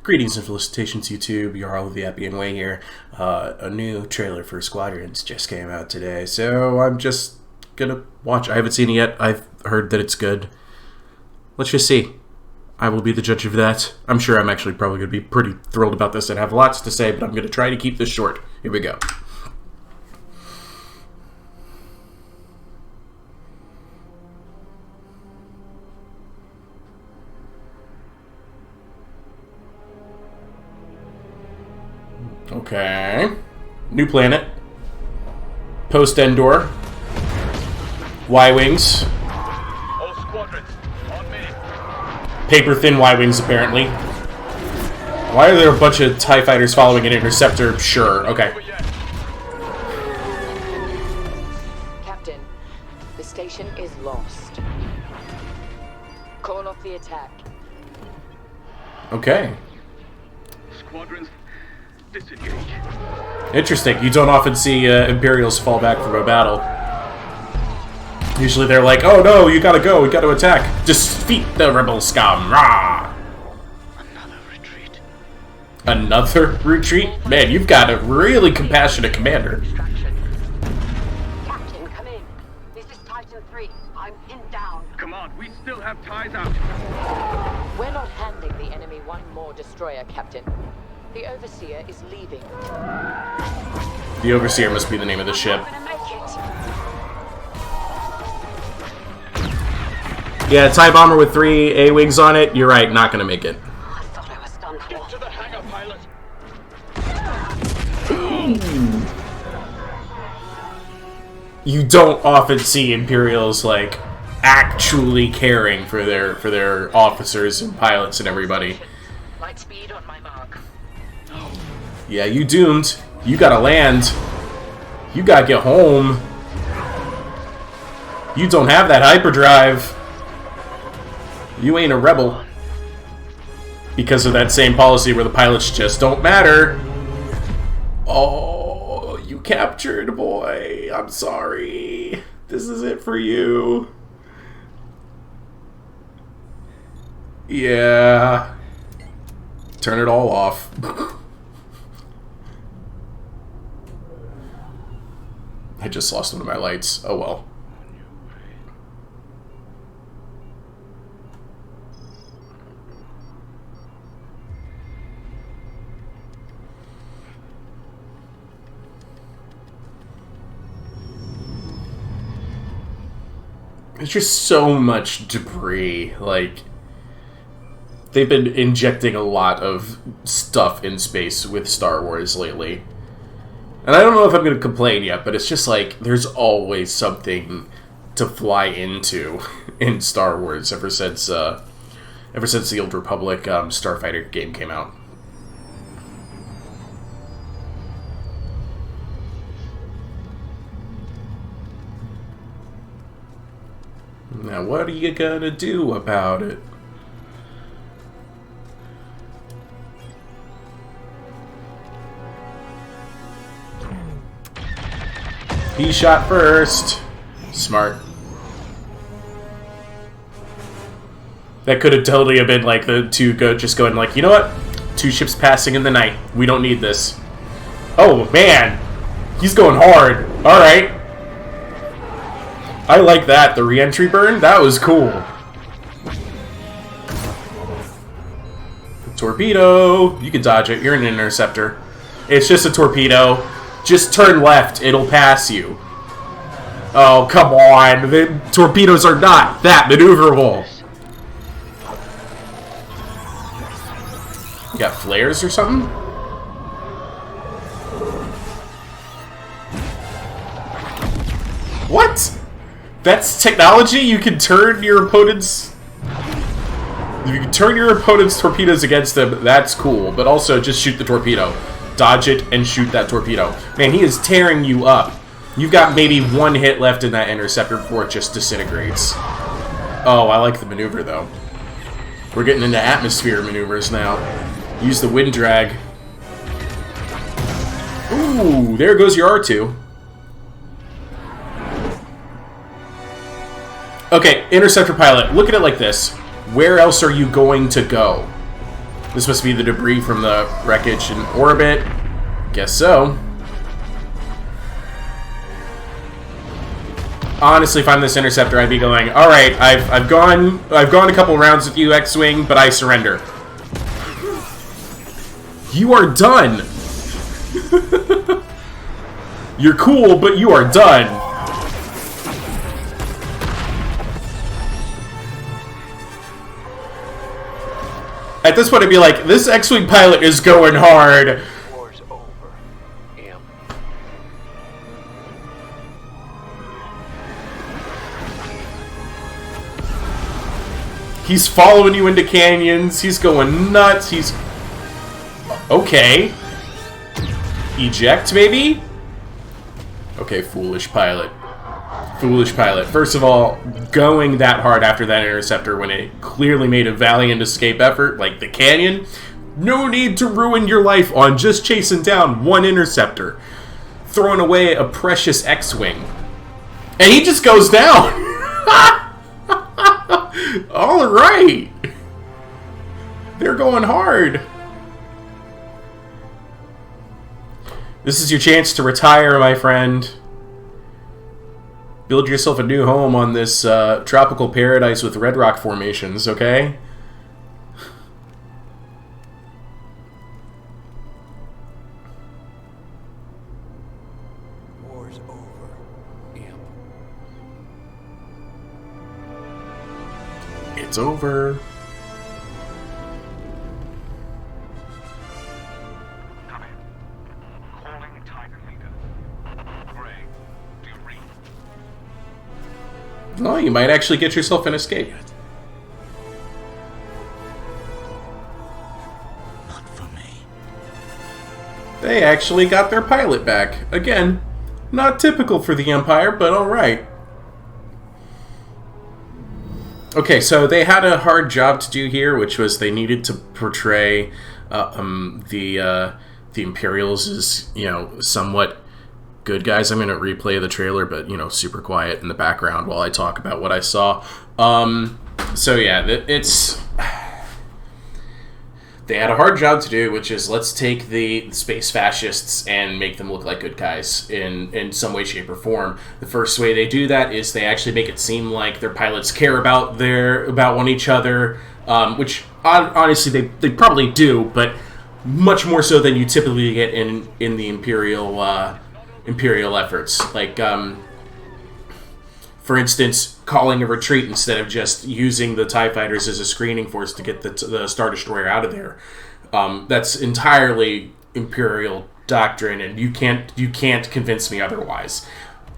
Greetings and felicitations, YouTube. You're all of the Happy and Way here. A new trailer for Squadrons just came out today, so I'm just gonna watch. I haven't seen it yet. I've heard that it's good. Let's just see. I will be the judge of that. I'm sure I'm actually probably gonna be pretty thrilled about this and have lots to say, but I'm gonna try to keep this short. Here we go. Okay. New planet. Post-Endor. Y-Wings. All squadrons, on me. Paper-thin Y-Wings, apparently. Why are there a bunch of TIE fighters following an interceptor? Sure, okay. Captain, the station is lost. Call off the attack. Okay. Squadrons, disengage. Interesting. You don't often see Imperials fall back from a battle. Usually they're like, oh no, you gotta go, we gotta attack. Defeat the rebel scum. Rah! Another retreat. Another retreat? Man, you've got a really compassionate commander. Captain, come in. This is Titan 3. I'm pinned down. Come on, we still have ties out. We're not handing the enemy one more destroyer, Captain. The Overseer is leaving. The Overseer must be the name of the ship. I'm gonna make it. Yeah, TIE bomber with 3 A-Wings on it. You're right, not gonna make it. I thought I was done Get for. to the hangar, pilot. You don't often see Imperials, like, actually caring for their officers and pilots and everybody. Light speed on my mark. Yeah, you doomed. You gotta land. You gotta get home. You don't have that hyperdrive. You ain't a rebel. Because of that same policy where the pilots just don't matter. Oh, you captured, boy. I'm sorry. This is it for you. Yeah. Turn it all off. I just lost one of my lights. Oh well. There's just so much debris. Like, they've been injecting a lot of stuff in space with Star Wars lately. And I don't know if I'm going to complain yet, but it's just like, there's always something to fly into in Star Wars ever since the Old Republic Starfighter game came out. Now, what are you gonna do about it? He shot first. Smart. That could have totally have been like the two just going like, you know what? 2 ships passing in the night. We don't need this. Oh man, he's going hard. All right. I like that. The re-entry burn. That was cool. Torpedo. You can dodge it. You're an interceptor. It's just a torpedo. Just turn left, it'll pass you. Oh, come on. The torpedoes are not that maneuverable. You got flares or something? What? That's technology? You can turn your opponent's... You can turn your opponent's torpedoes against them. That's cool. But also, just shoot the torpedo. Dodge it and shoot that torpedo. Man, he is tearing you up. You've got maybe 1 hit left in that interceptor before it just disintegrates. Oh, I like the maneuver, though. We're getting into atmosphere maneuvers now. Use the wind drag. Ooh, there goes your R2. Okay, interceptor pilot, look at it like this. Where else are you going to go? This must be the debris from the wreckage in orbit. Guess so. Honestly, if I'm this interceptor, I'd be going, all right, I've gone a couple rounds with you, X-Wing, but I surrender. You are done. You're cool, but you are done. At this point, I'd be like, this X-Wing pilot is going hard. War's over. Imp. He's following you into canyons. He's going nuts. He's... Okay. Eject, maybe? Okay, foolish pilot. Foolish pilot. First of all, going that hard after that interceptor when it clearly made a valiant escape effort, like the canyon, no need to ruin your life on just chasing down one interceptor. Throwing away a precious X-Wing. And he just goes down! Alright! They're going hard! This is your chance to retire, my friend. Build yourself a new home on this tropical paradise with red rock formations, okay? War's over. Imp. It's over. Come in. Calling Tiger Leader. Gray, do you read? Well, you might actually get yourself an escape. Not for me. They actually got their pilot back. Again, not typical for the Empire, but alright. Okay, so they had a hard job to do here, which was they needed to portray the Imperials as, you know, somewhat good guys. I'm going to replay the trailer, but, you know, super quiet in the background while I talk about what I saw. So yeah, it's... They had a hard job to do, which is let's take the space fascists and make them look like good guys in some way, shape, or form. The first way they do that is they actually make it seem like their pilots care about one each other, which honestly they probably do, but much more so than you typically get in the Imperial efforts. Like, for instance, calling a retreat instead of just using the TIE fighters as a screening force to get the Star Destroyer out of there. That's entirely Imperial doctrine, and you can't convince me otherwise.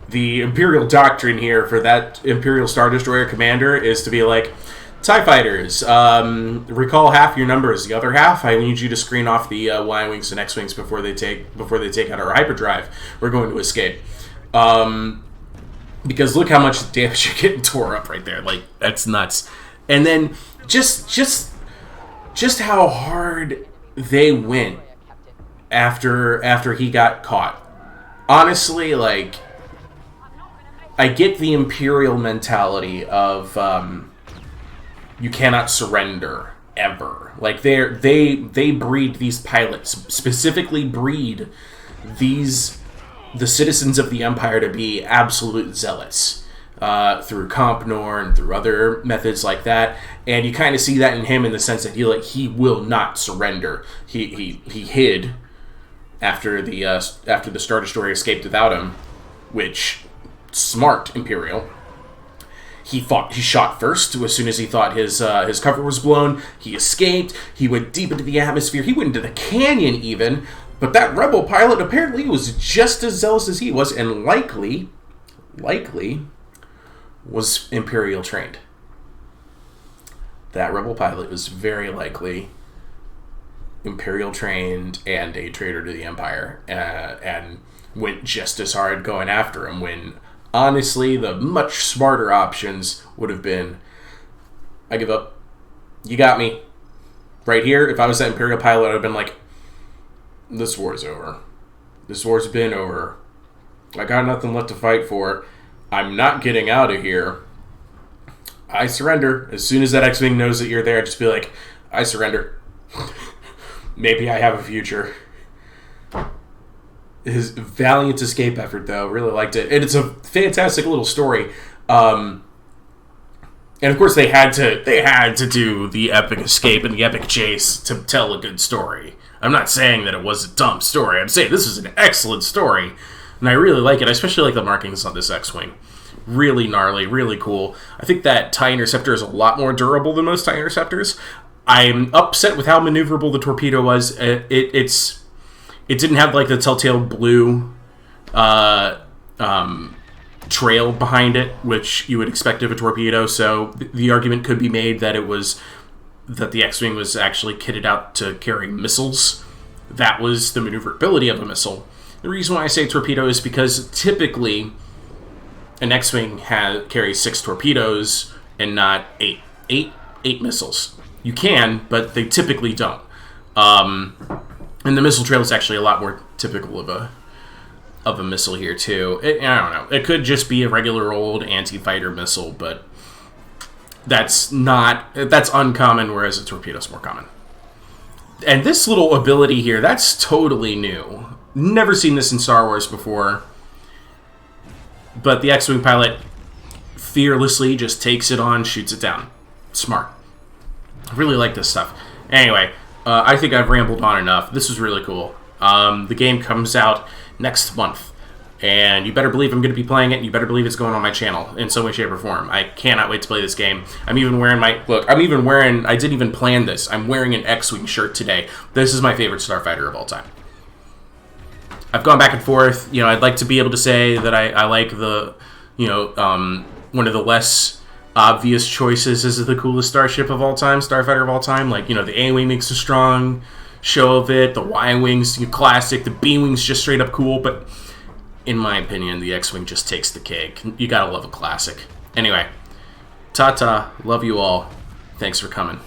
The Imperial doctrine here for that Imperial Star Destroyer commander is to be like, TIE fighters, recall half your numbers. The other half, I need you to screen off the Y-Wings and X-Wings before they take out our hyperdrive. We're going to escape. Because look how much damage you're getting tore up right there. Like, that's nuts. And then just how hard they went after he got caught. Honestly, like, I get the Imperial mentality of you cannot surrender ever. Like, they breed these pilots, specifically breed the citizens of the Empire to be absolute zealots through Comp Nor and through other methods like that, and you kind of see that in him in the sense that he will not surrender. He hid after the Star Destroyer escaped without him, which smart Imperial. He shot first as soon as he thought his cover was blown. He escaped. He went deep into the atmosphere. He went into the canyon even. But that rebel pilot apparently was just as zealous as he was, and likely was Imperial trained. That rebel pilot was very likely Imperial trained and a traitor to the Empire, and went just as hard going after him, when honestly the much smarter options would have been, I give up. You got me. Right here, if I was that Imperial pilot, I'd have been like, this war's over. This war's been over. I got nothing left to fight for. I'm not getting out of here. I surrender. As soon as that X-Wing knows that you're there, just be like, I surrender. maybe I have a future. His valiant escape effort, though, really liked it. And it's a fantastic little story. And of course they had to do the epic escape and the epic chase to tell a good story. I'm not saying that it was a dumb story. I'm saying this is an excellent story. And I really like it. I especially like the markings on this X-Wing. Really gnarly, really cool. I think that TIE Interceptor is a lot more durable than most TIE Interceptors. I'm upset with how maneuverable the torpedo was. It didn't have like the telltale blue trail behind it, which you would expect of a torpedo. So the argument could be made that the X-Wing was actually kitted out to carry missiles. That was the maneuverability of a missile. The reason why I say torpedo is because typically an X-Wing carries 6 torpedoes and not 8. 8 missiles. You can, but they typically don't. And the missile trail is actually a lot more typical of a missile here too. I don't know. It could just be a regular old anti-fighter missile, but that's uncommon, whereas a torpedo is more common. And this little ability here, that's totally new. Never seen this in Star Wars before. But the X-Wing pilot fearlessly just takes it on, shoots it down. Smart. I really like this stuff. Anyway, I think I've rambled on enough. This was really cool. The game comes out next month. And you better believe I'm going to be playing it, and you better believe it's going on my channel in some way, shape, or form. I cannot wait to play this game. I'm even wearing I didn't even plan this. I'm wearing an X-Wing shirt today. This is my favorite starfighter of all time. I've gone back and forth. I'd like to be able to say that I like the, one of the less obvious choices is the coolest starship of all time, starfighter of all time. Like, the A-Wing makes a strong show of it. The Y-Wing's classic. The B-Wing's just straight up cool. But in my opinion, the X-Wing just takes the cake. You gotta love a classic. Anyway, ta-ta. Love you all. Thanks for coming.